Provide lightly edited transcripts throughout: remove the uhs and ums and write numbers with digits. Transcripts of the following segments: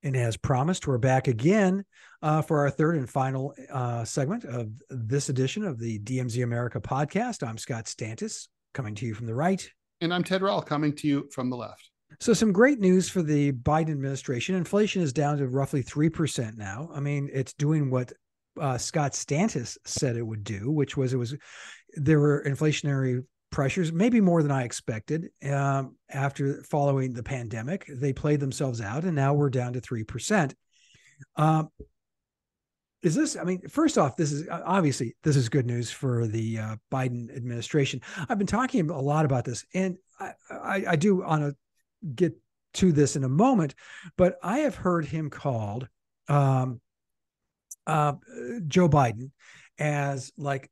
And as promised, we're back again for our third and final segment of this edition of the DMZ America podcast. I'm Scott Stantis, coming to you from the right. And I'm Ted Rall, coming to you from the left. So some great news for the Biden administration. Inflation is down to roughly 3% now. I mean, it's doing what Scott Stantis said it would do, which was there were inflationary pressures, maybe more than I expected. After following the pandemic, they played themselves out, and now we're down to 3%. Is this? I mean, first off, this is good news for the Biden administration. I've been talking a lot about this, and I do want to get to this in a moment, but I have heard him called Joe Biden as like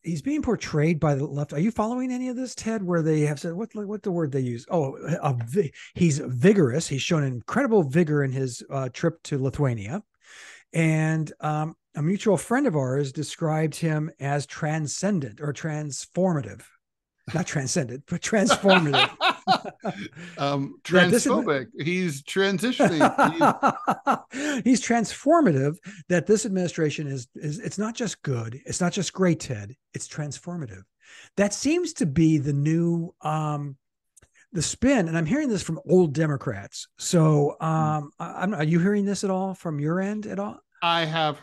he's being portrayed by the left. Are you following any of this, Ted? Where they have said what the word they use? He's vigorous. He's shown incredible vigor in his trip to Lithuania, and a mutual friend of ours described him as transcendent or transformative. Not transcendent, but transformative. Transphobic. He's transitioning. He's transformative. That this administration is it's not just good. It's not just great, Ted. It's transformative. That seems to be the new the spin. And I'm hearing this from old Democrats. So are you hearing this at all from your end at all? I haven't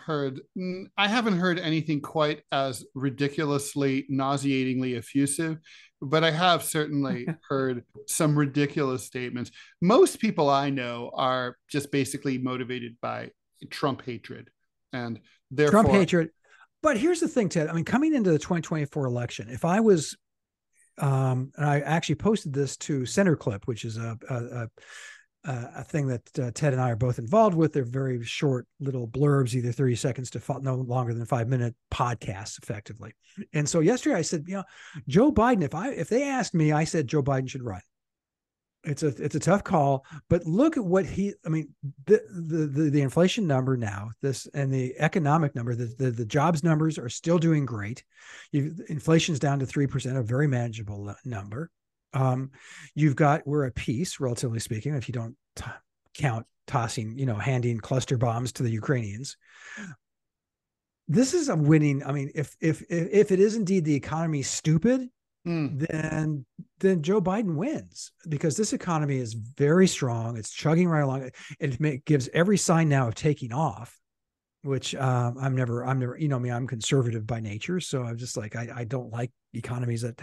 heard anything quite as ridiculously, nauseatingly effusive, but I have certainly heard some ridiculous statements. Most people I know are just basically motivated by Trump hatred, and therefore Trump hatred. But here's the thing, Ted. I mean, coming into the 2024 election, if I was, and I actually posted this to Center Clip, which is a thing that Ted and I are both involved with. They're very short little blurbs, either 30 seconds to no longer than 5-minute podcasts, effectively. And so yesterday I said, Joe Biden, if they asked me, I said Joe Biden should run. It's a tough call, but look at what the inflation number now, this and the economic number, the jobs numbers are still doing great. Inflation's down to 3%, a very manageable number. We're at peace, relatively speaking, if you don't count tossing, handing cluster bombs to the Ukrainians. This is a winning. I mean, if it is indeed the economy stupid, then Joe Biden wins, because this economy is very strong. It's chugging right along. It gives every sign now of taking off, which I'm never, me, I'm conservative by nature. So I'm just like, I don't like economies at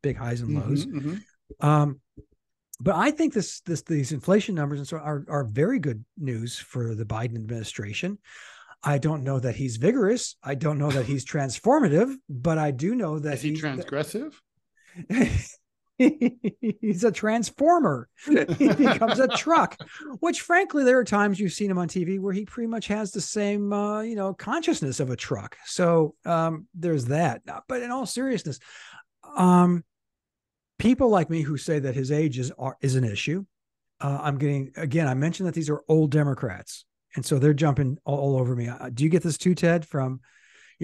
big highs and lows. But I think these inflation numbers and so are very good news for the Biden administration. I don't know that he's vigorous. I don't know that he's transformative, but I do know that is he transgressive? He's a transformer. He becomes a truck, which frankly, there are times you've seen him on TV where he pretty much has the same, consciousness of a truck. So there's that. But in all seriousness, people like me who say that his age is an issue. I mentioned that these are old Democrats. And so they're jumping all over me. Do you get this too, Ted, from,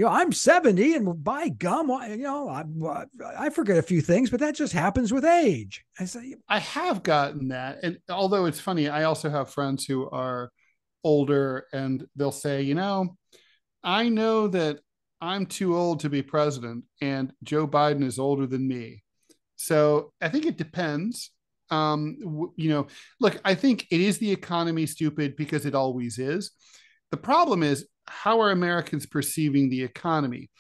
I'm 70 and by gum, I forget a few things, but that just happens with age. I have gotten that. And although it's funny, I also have friends who are older and they'll say, I know that I'm too old to be president and Joe Biden is older than me. So I think it depends. Look, I think it is the economy stupid because it always is. The problem is, how are Americans perceiving the economy?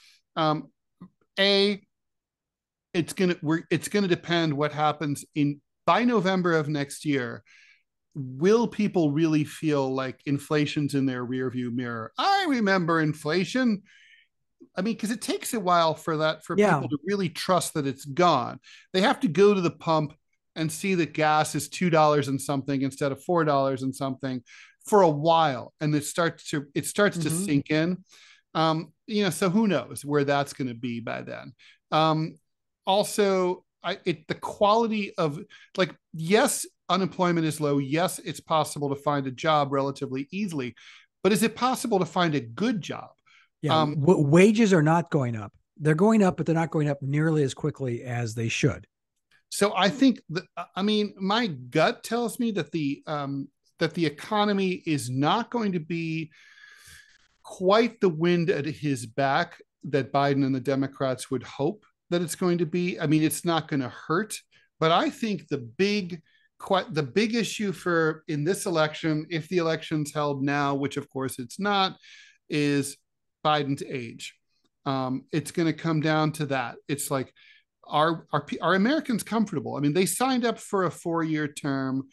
It's going to depend what happens by November of next year. Will people really feel like inflation's in their rearview mirror? I remember inflation. I mean, because it takes a while for people to really trust that it's gone. They have to go to the pump and see that gas is $2 and something instead of $4 and something for a while, and it starts to sink in. So who knows where that's going to be by then. Also, the quality of, like, yes, unemployment is low. Yes, it's possible to find a job relatively easily, but is it possible to find a good job? Yeah, wages are not going up. They're going up, but they're not going up nearly as quickly as they should. So I think my gut tells me that that the economy is not going to be quite the wind at his back that Biden and the Democrats would hope that it's going to be. I mean, it's not going to hurt, but I think the big issue for in this election, if the election's held now, which of course it's not, is Biden's age. It's going to come down to that. It's like, are Americans comfortable? I mean, they signed up for a 4-year term,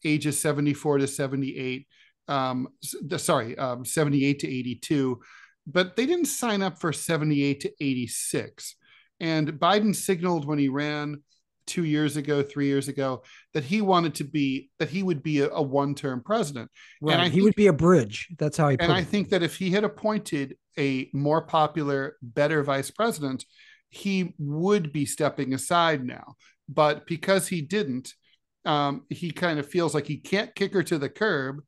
ages 74 to 78. 78 to 82, but they didn't sign up for 78 to 86. And Biden signaled when he ran 2 years ago, 3 years ago, that he would be a one-term president. Right. And he would be a bridge. That's how he put it. And I think that if he had appointed a more popular, better vice president, he would be stepping aside now. But because he didn't, he kind of feels like he can't kick her to the curb.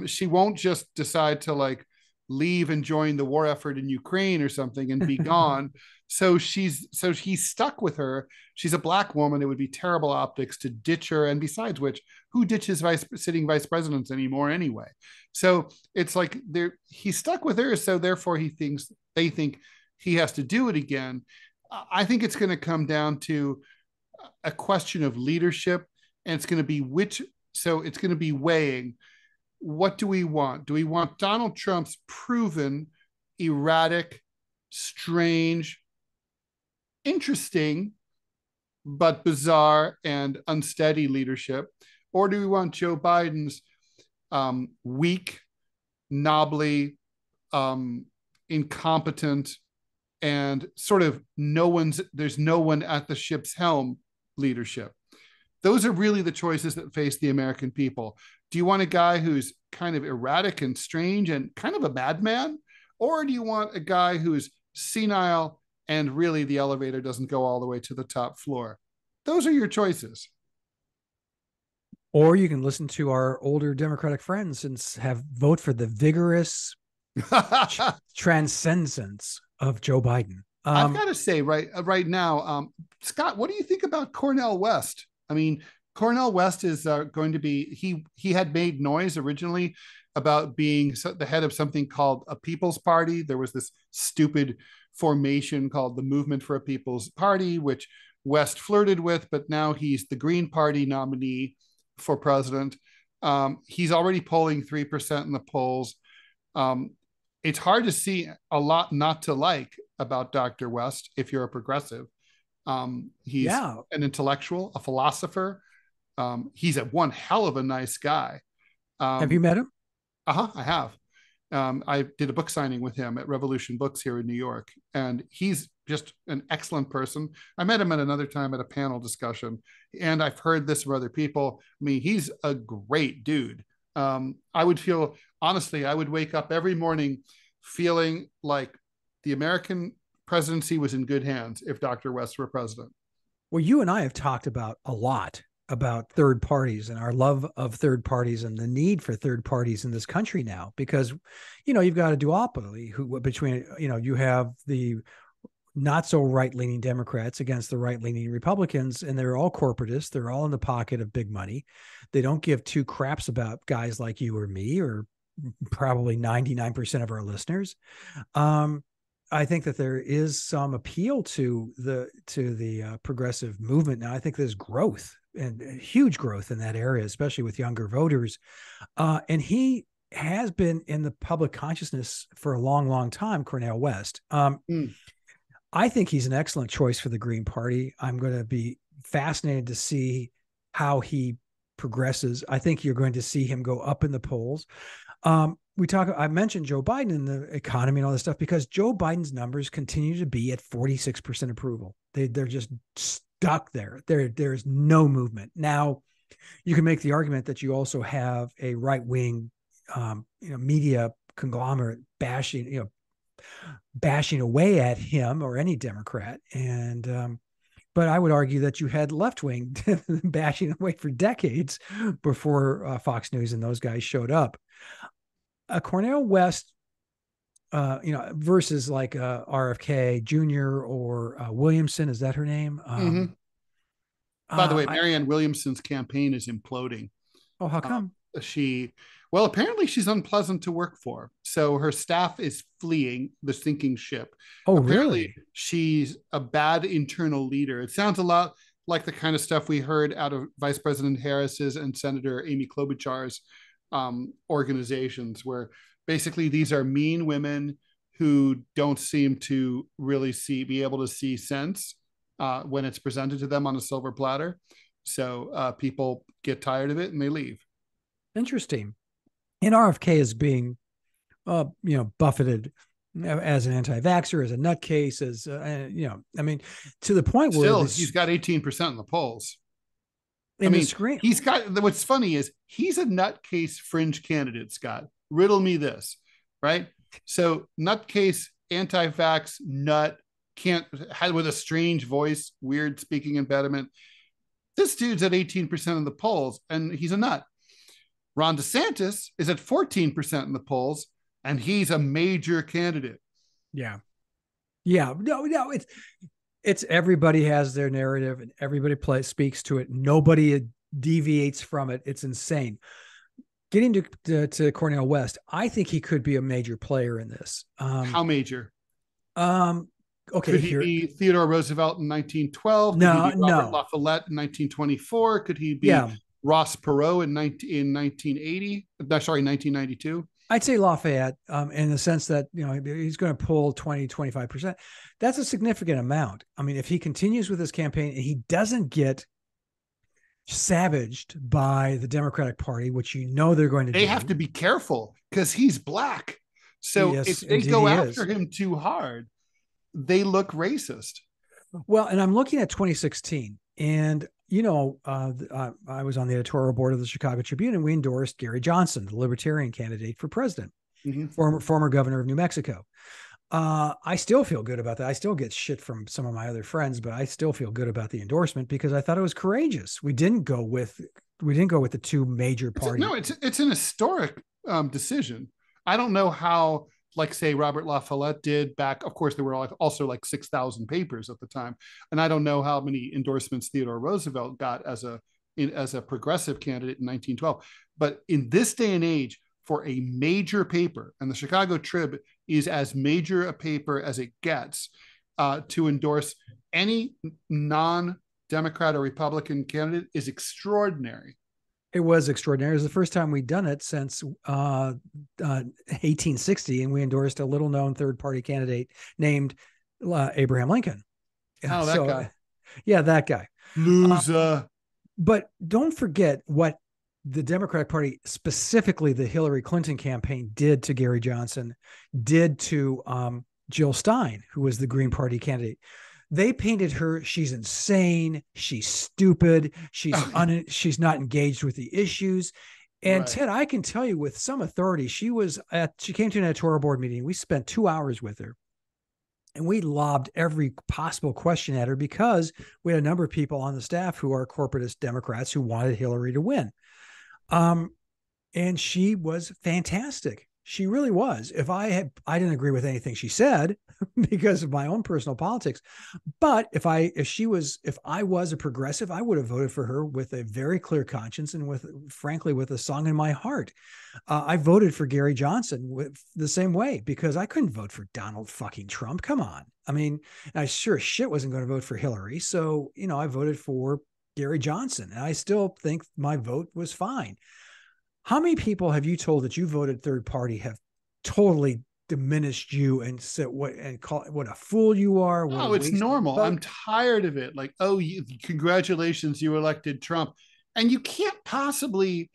She won't just decide to like leave and join the war effort in Ukraine or something and be gone. So he's stuck with her. She's a black woman. It would be terrible optics to ditch her. And besides which, who ditches sitting vice presidents anymore anyway? So it's like he's stuck with her. So therefore they think he has to do it again. I think it's going to come down to a question of leadership, and it's going to be weighing, what do we want? Do we want Donald Trump's proven, erratic, strange, interesting, but bizarre and unsteady leadership? Or do we want Joe Biden's weak, knobbly, incompetent, and sort of there's no one at the ship's helm leadership? Those are really the choices that face the American people. Do you want a guy who's kind of erratic and strange and kind of a madman? Or do you want a guy who's senile and really the elevator doesn't go all the way to the top floor? Those are your choices. Or you can listen to our older Democratic friends and vote for the vigorous transcendence of Joe Biden. I've got to say right now, Scott, what do you think about Cornel West? I mean, Cornel West is going to be, he had made noise originally about being the head of something called a People's Party. There was this stupid formation called the Movement for a People's Party, which West flirted with, but now he's the Green Party nominee for president. He's already polling 3% in the polls. It's hard to see a lot not to like about Dr. West if you're a progressive. He's an intellectual, a philosopher. He's one hell of a nice guy. Have you met him? I have. I did a book signing with him at Revolution Books here in New York, and he's just an excellent person. I met him at another time at a panel discussion, and I've heard this from other people. I mean, he's a great dude. I would wake up every morning feeling like the American presidency was in good hands if Dr. West were president. Well, you and I have talked about a lot about third parties and our love of third parties and the need for third parties in this country now, because, you've got a duopoly between, you have the not so right-leaning Democrats against the right-leaning Republicans, and they're all corporatists. They're all in the pocket of big money. They don't give two craps about guys like you or me, or probably 99% of our listeners. I think that there is some appeal to the progressive movement now. I think there's growth and huge growth in that area, especially with younger voters. And he has been in the public consciousness for a long, long time, Cornel West. I think he's an excellent choice for the Green Party. I'm going to be fascinated to see how he progresses. I think you're going to see him go up in the polls. I mentioned Joe Biden and the economy and all this stuff because Joe Biden's numbers continue to be at 46% approval. They're just stuck there. There's no movement. Now, you can make the argument that you also have a right-wing, media conglomerate bashing away at him or any Democrat. And, but I would argue that you had left-wing bashing away for decades before Fox News and those guys showed up. Cornel West, versus like RFK Jr. or Williamson, is that her name? By the way, Marianne Williamson's campaign is imploding. Oh, how come? She, well, apparently she's unpleasant to work for. So her staff is fleeing the sinking ship. Oh, Apparently really? she's a bad internal leader. It sounds a lot like the kind of stuff we heard out of Vice President Harris's and Senator Amy Klobuchar's organizations, where basically these are mean women who don't seem to really be able to see sense when it's presented to them on a silver platter. So people get tired of it and they leave. Interesting. And RFK is being, buffeted as an anti-vaxxer, as a nutcase, as I mean, to the point where still he's got 18% in the polls. In the screen, he's got. What's funny is he's a nutcase fringe candidate. Scott, riddle me this, right? So nutcase, anti-vax, nut, can't had with a strange voice, weird speaking impediment. This dude's at 18% of the polls, and he's a nut. Ron DeSantis is at 14% in the polls, and he's a major candidate. Yeah. No, it's everybody has their narrative and everybody speaks to it. Nobody deviates from it. It's insane. Getting to Cornel West, I think he could be a major player in this. How major? Okay, could he be Theodore Roosevelt in 1912? No, could he be Robert La Follette in 1924? Could he be Ross Perot in 1980? Sorry, 1992. I'd say Lafayette, in the sense that, he's going to pull 20-25%. That's a significant amount. I mean, if he continues with his campaign and he doesn't get savaged by the Democratic Party, which they're going to do. They have to be careful because he's black. So if they go after him too hard, they look racist. Well, and I'm looking at 2016, and I was on the editorial board of the Chicago Tribune, and we endorsed Gary Johnson, the Libertarian candidate for president, former governor of New Mexico. I still feel good about that. I still get shit from some of my other friends, but I still feel good about the endorsement because I thought it was courageous. We didn't go with the two major parties. It's an historic decision. I don't know how, like, say, Robert La Follette did back. Of course, there were also 6,000 papers at the time, and I don't know how many endorsements Theodore Roosevelt got as a progressive candidate in 1912. But in this day and age, for a major paper, and the Chicago Trib is as major a paper as it gets, to endorse any non-Democrat or Republican candidate is extraordinary. It was extraordinary. It was the first time we'd done it since 1860, and we endorsed a little-known third-party candidate named Abraham Lincoln. Oh, that guy. Yeah, that guy. Loser. But don't forget what the Democratic Party, specifically the Hillary Clinton campaign, did to Gary Johnson, did to Jill Stein, who was the Green Party candidate. They painted her, she's insane, she's stupid, she's not engaged with the issues. And right. Ted, I can tell you with some authority, she came to an editorial board meeting. We spent 2 hours with her, and we lobbed every possible question at her because we had a number of people on the staff who are corporatist Democrats who wanted Hillary to win. And she was fantastic. She really was. I didn't agree with anything she said because of my own personal politics, but if I was a progressive, I would have voted for her with a very clear conscience and frankly with a song in my heart. I voted for Gary Johnson with the same way because I couldn't vote for Donald fucking Trump. Come on. I mean, I sure shit wasn't going to vote for Hillary. So, I voted for Gary Johnson, and I still think my vote was fine. How many people have you told that you voted third party have totally diminished you and said what a fool you are? No, it's normal. I'm tired of it. Congratulations, you elected Trump. And you can't possibly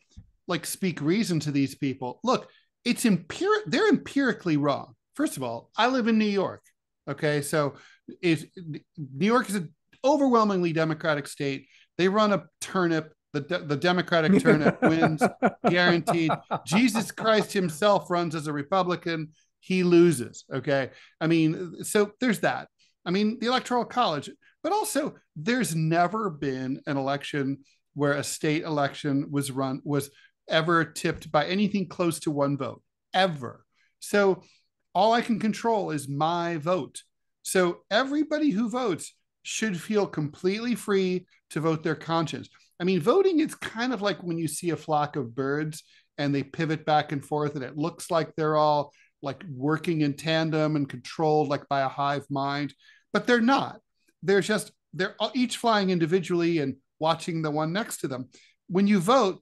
speak reason to these people. Look, they're empirically wrong. First of all, I live in New York. Okay. So New York is an overwhelmingly Democratic state. They run a turnip. The Democratic turnip wins, guaranteed. Jesus Christ himself runs as a Republican. He loses. Okay. I mean, so there's that. I mean, the Electoral College, but also there's never been an election where a state election was ever tipped by anything close to one vote, ever. So all I can control is my vote. So everybody who votes should feel completely free to vote their conscience. I mean, voting is kind of like when you see a flock of birds and they pivot back and forth, and it looks like they're all like working in tandem and controlled like by a hive mind, but they're not. They're each flying individually and watching the one next to them. When you vote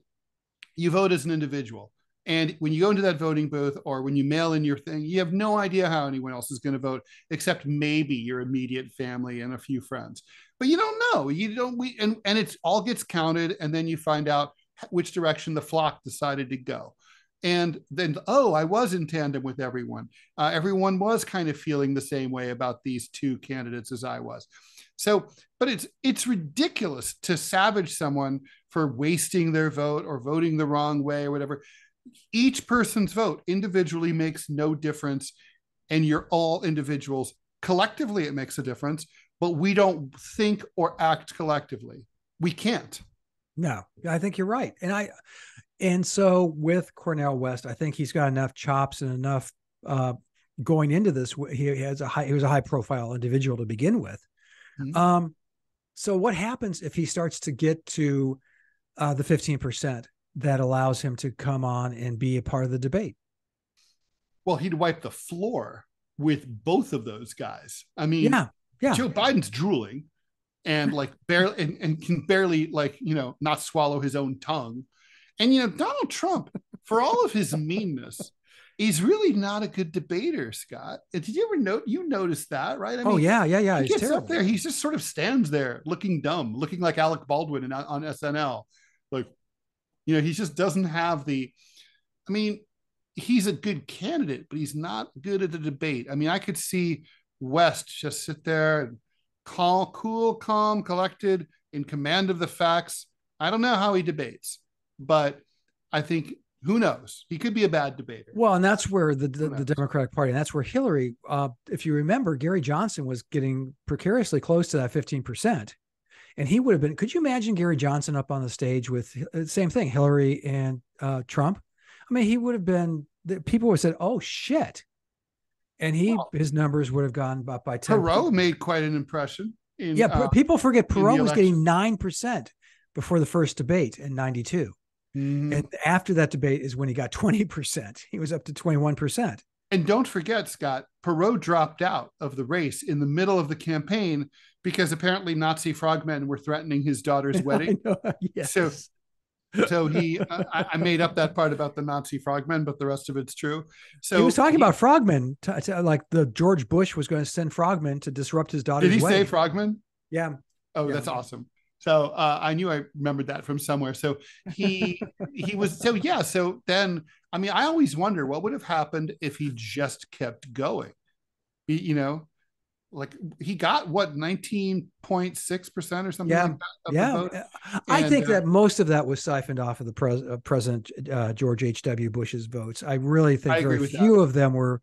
as an individual. And when you go into that voting booth or when you mail in your thing, you have no idea how anyone else is going to vote, except maybe your immediate family and a few friends. But you don't know. You don't. And it all gets counted, and then you find out which direction the flock decided to go. And then, oh, I was in tandem with everyone. Everyone was kind of feeling the same way about these two candidates as I was. So, but it's ridiculous to savage someone for wasting their vote or voting the wrong way or whatever. Each person's vote individually makes no difference, and you're all individuals. Collectively, it makes a difference, but we don't think or act collectively. We can't. No, I think you're right. And so with Cornel West, I think he's got enough chops and enough going into this. He was a high profile individual to begin with. Mm-hmm. So what happens if he starts to get to the 15% that allows him to come on and be a part of the debate? Well, he'd wipe the floor with both of those guys. I mean, yeah. Joe Biden's drooling and like barely and can barely like, not swallow his own tongue. And, Donald Trump, for all of his meanness, he's really not a good debater, Scott. Did you ever notice that, right? I mean, yeah. He gets terrible up there. He just sort of stands there looking dumb, looking like Alec Baldwin on SNL. Like, he just doesn't have I mean, he's a good candidate, but he's not good at the debate. I mean, I could see West just sit there and cool, calm, collected, in command of the facts. I don't know how he debates, but I think, who knows? He could be a bad debater. Well, and that's where the Democratic Party, and that's where Hillary, if you remember, Gary Johnson was getting precariously close to that 15%. And he would have been, could you imagine Gary Johnson up on the stage with same thing, Hillary and Trump? I mean, he would have been, people would have said, oh, shit. And his numbers would have gone up by 10. Perot made quite an impression. People forget Perot was getting 9% before the first debate in 92. Mm-hmm. And after that debate is when he got 20%. He was up to 21%. And don't forget, Scott, Perot dropped out of the race in the middle of the campaign because apparently Nazi frogmen were threatening his daughter's wedding. Yes. So he, I made up that part about the Nazi frogmen, but the rest of it's true. So he was talking about frogmen, like the George Bush was going to send frogmen to disrupt his daughter's wedding. Did he say frogmen? Yeah. Oh, yeah. That's awesome. So I knew I remembered that from somewhere. So he was, so then, I mean, I always wonder what would have happened if he just kept going. Like he got 19.6% or something like that of the vote. I think that most of that was siphoned off of the President George H.W. Bush's votes. I really think very few of them were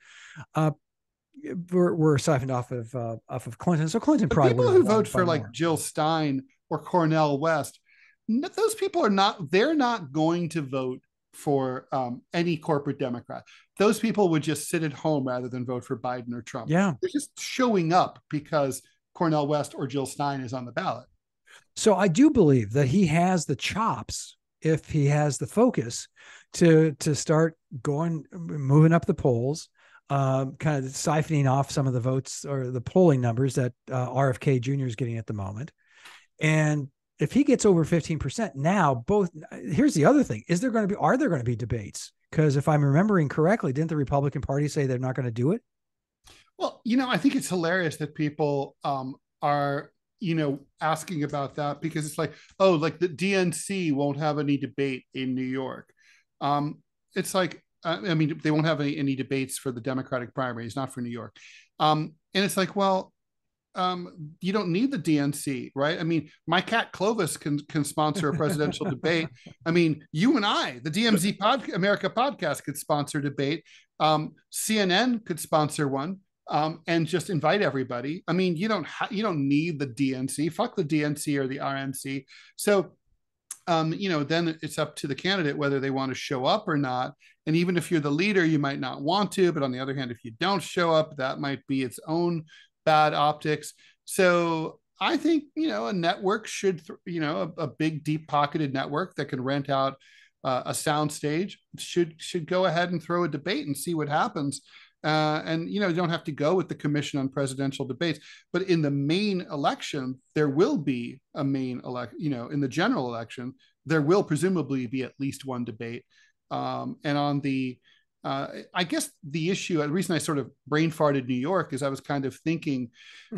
siphoned off of Clinton. So Clinton probably people who vote for like Jill Stein or Cornel West, those people they're not going to vote for any corporate Democrat. Those people would just sit at home rather than vote for Biden or Trump. Yeah. They're just showing up because Cornel West or Jill Stein is on the ballot. So I do believe that he has the chops, if he has the focus, to start moving up the polls, kind of siphoning off some of the votes or the polling numbers that RFK Jr. is getting at the moment. And if he gets over 15% now, here's the other thing. Are there going to be debates? Because if I'm remembering correctly, didn't the Republican Party say they're not going to do it? Well, I think it's hilarious that people are, asking about that, because it's like, oh, like the DNC won't have any debate in New York. It's like, they won't have any debates for the Democratic primaries, not for New York. And it's like, well, you don't need the DNC, right? I mean, my cat Clovis can sponsor a presidential debate. I mean, you and I, the DMZ America podcast, could sponsor debate. CNN could sponsor one, and just invite everybody. I mean, you don't need the DNC. Fuck the DNC or the RNC. So, then it's up to the candidate whether they want to show up or not. And even if you're the leader, you might not want to. But on the other hand, if you don't show up, that might be its own bad optics. So I think, a network should, a big, deep pocketed network that can rent out a sound stage should go ahead and throw a debate and see what happens. And you don't have to go with the Commission on Presidential Debates, but in the main election, there will be a main elect. In the general election, there will presumably be at least one debate. And on the I guess the issue, the reason I sort of brain farted New York is I was kind of thinking,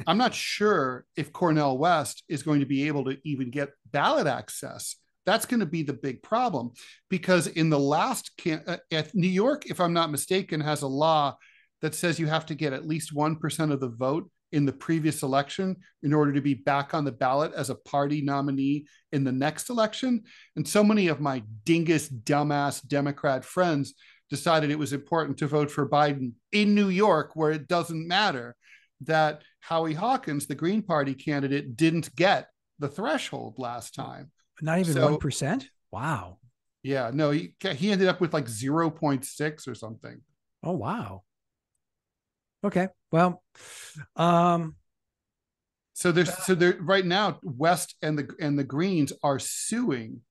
I'm not sure if Cornel West is going to be able to even get ballot access. That's going to be the big problem, because in the last New York, if I'm not mistaken, has a law that says you have to get at least 1% of the vote in the previous election in order to be back on the ballot as a party nominee in the next election. And so many of my dingus, dumbass Democrat friends decided it was important to vote for Biden in New York, where it doesn't matter, that Howie Hawkins, the Green Party candidate, didn't get the threshold last time. Not even 1%? Wow. Yeah, no, he ended up with like 0.6 or something. Oh, wow. Okay. Well, so there right now, West and the Greens are suing,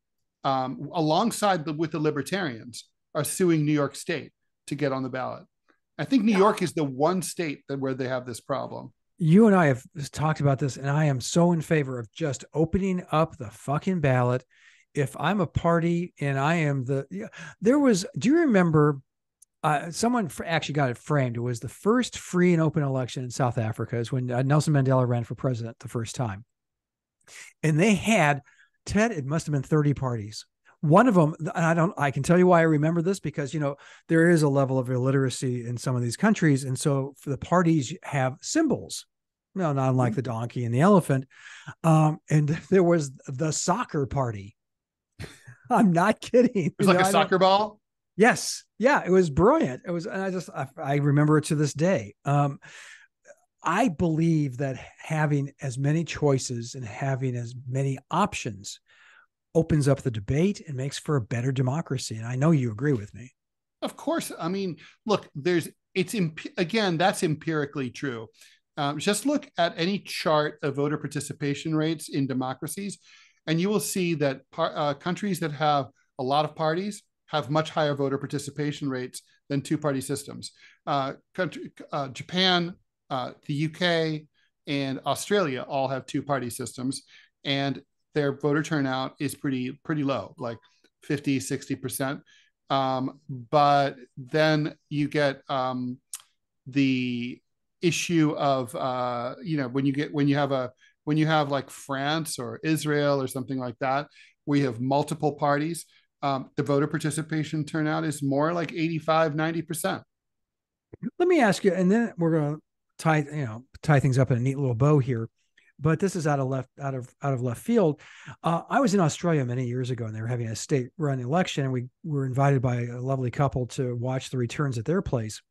alongside with the Libertarians, are suing New York State to get on the ballot. I think New York is the one state where they have this problem. You and I have talked about this, and I am so in favor of just opening up the fucking ballot. If I'm a party and I am do you remember someone actually got it framed? It was the first free and open election in South Africa, is when Nelson Mandela ran for president the first time. And they had, Ted, it must have been 30 parties. One of them, and I can tell you why I remember this, because, there is a level of illiteracy in some of these countries. And so for the parties have symbols, not unlike the donkey and the elephant. And there was the soccer party. I'm not kidding. It was like a soccer ball. Yes. Yeah. It was brilliant. It was, and I remember it to this day. I believe that having as many choices and having as many options opens up the debate and makes for a better democracy. And I know you agree with me. Of course. I mean, look, again, that's empirically true. Just look at any chart of voter participation rates in democracies, and you will see that countries that have a lot of parties have much higher voter participation rates than two-party systems. Japan, the UK, and Australia all have two-party systems, and their voter turnout is pretty low, like 50, 60%. But then you get the issue of when you have like France or Israel or something like that, we have multiple parties. The voter participation turnout is more like 85, 90%. Let me ask you, and then we're going to tie things up in a neat little bow here. But this is out of left field. I was in Australia many years ago, and they were having a state-run election, and we were invited by a lovely couple to watch the returns at their place.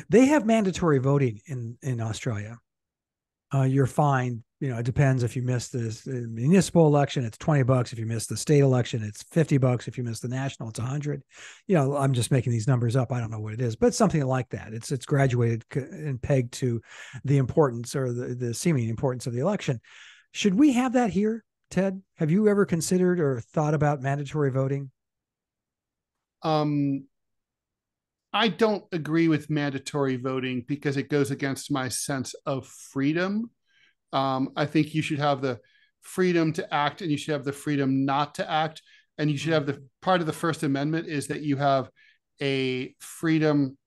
They have mandatory voting in Australia. You're fined. It depends. If you miss the municipal election, it's $20. If you miss the state election, it's $50. If you miss the national, it's $100. I'm just making these numbers up. I don't know what it is, but something like that. It's graduated and pegged to the importance, or the seeming importance of the election. Should we have that here, Ted? Have you ever considered or thought about mandatory voting? I don't agree with mandatory voting because it goes against my sense of freedom. I think you should have the freedom to act, and you should have the freedom not to act. And you should have the part of the First Amendment is that you have the freedom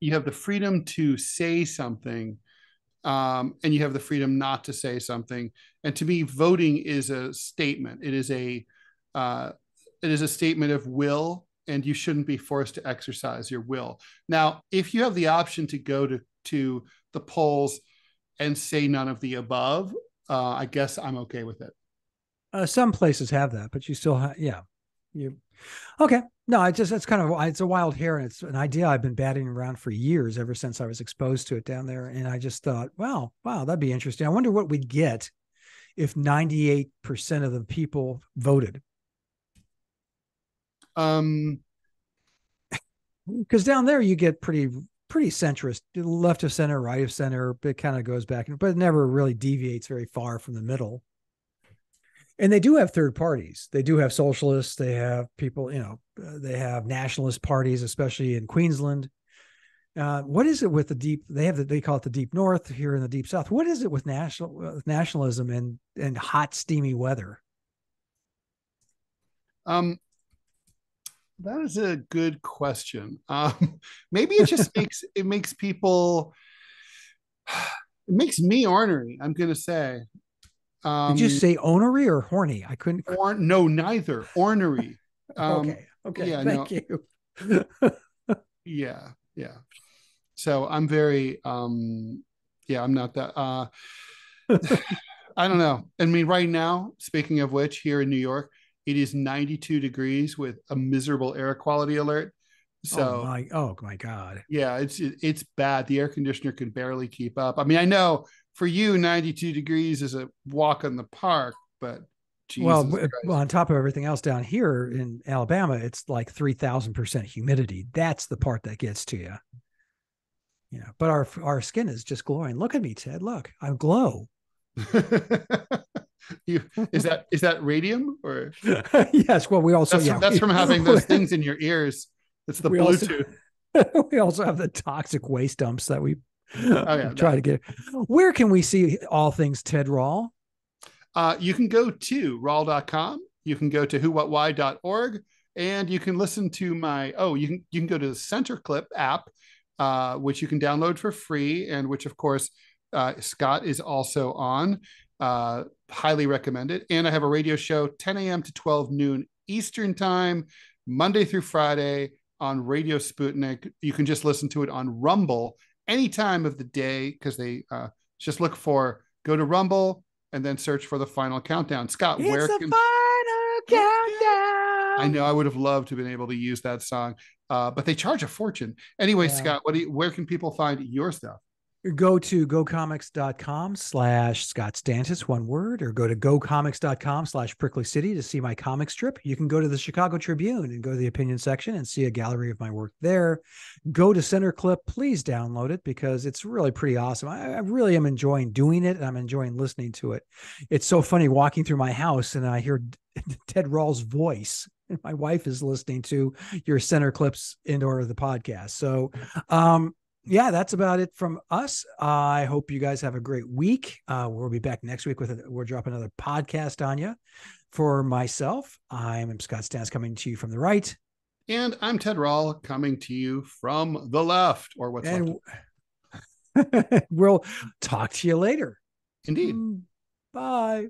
to say something, and you have the freedom not to say something. And to me, voting is a statement. It is a statement of will, and you shouldn't be forced to exercise your will. Now, if you have the option to go to the polls and say none of the above, I guess I'm okay with it. Some places have that, but you still have, okay. No, it's a wild hair, and it's an idea I've been batting around for years, ever since I was exposed to it down there. And I just thought, wow, that'd be interesting. I wonder what we'd get if 98% of the people voted. Because down there you get pretty pretty centrist, left of center, right of center. It kind of goes back, but it never really deviates very far from the middle. And they do have third parties. They do have socialists. They have people, they have nationalist parties, especially in Queensland. What is it with the deep? They call it the deep north here in the deep south. What is it with nationalism and hot, steamy weather? That is a good question. Maybe it just makes people. It makes me ornery. I'm gonna say. Did you say ornery or horny? I couldn't. No, neither. Ornery. Okay. Yeah, thank you. Yeah. So I'm very. Yeah, I'm not that. I don't know. I mean, right now, speaking of which, here in New York, it is 92 degrees with a miserable air quality alert. So, oh my God. Yeah, it's bad. The air conditioner can barely keep up. I mean, I know for you, 92 degrees is a walk in the park, but Jesus Christ. On top of everything else down here in Alabama, it's like 3,000% humidity. That's the part that gets to you. But our skin is just glowing. Look at me, Ted. Look, I glow. Is that radium or? Yes. Well, we also that's from having those things in your ears. It's the Bluetooth. We also have the toxic waste dumps that we try to get. Where can we see all things Ted Rall? You can go to rall.com. You can go to whowhatwhy.org, and you can listen to you can go to the Center Clip app, which you can download for free, and which of course Scott is also on. Highly recommend it. And I have a radio show 10 a.m. to 12 noon Eastern time, Monday through Friday on Radio Sputnik. You can just listen to it on Rumble any time of the day, because they just go to Rumble and then search for the Final Countdown. Scott, Final Countdown. I know I would have loved to have been able to use that song, but they charge a fortune. Anyway, Scott, where can people find your stuff? Go to gocomics.com/Scott Stantis, one word, or go to gocomics.com/Prickly City to see my comic strip. You can go to the Chicago Tribune and go to the opinion section and see a gallery of my work there. Go to Center Clip. Please download it because it's really pretty awesome. I really am enjoying doing it, and I'm enjoying listening to it. It's so funny walking through my house and I hear Ted Rall's voice. And my wife is listening to your Center Clips in order of the podcast. So, yeah, that's about it from us. I hope you guys have a great week. We'll be back next week we'll drop another podcast on you. For myself, I'm Scott Stantis coming to you from the right. And I'm Ted Rall coming to you from the left, or what's left. We'll talk to you later. Indeed. Bye.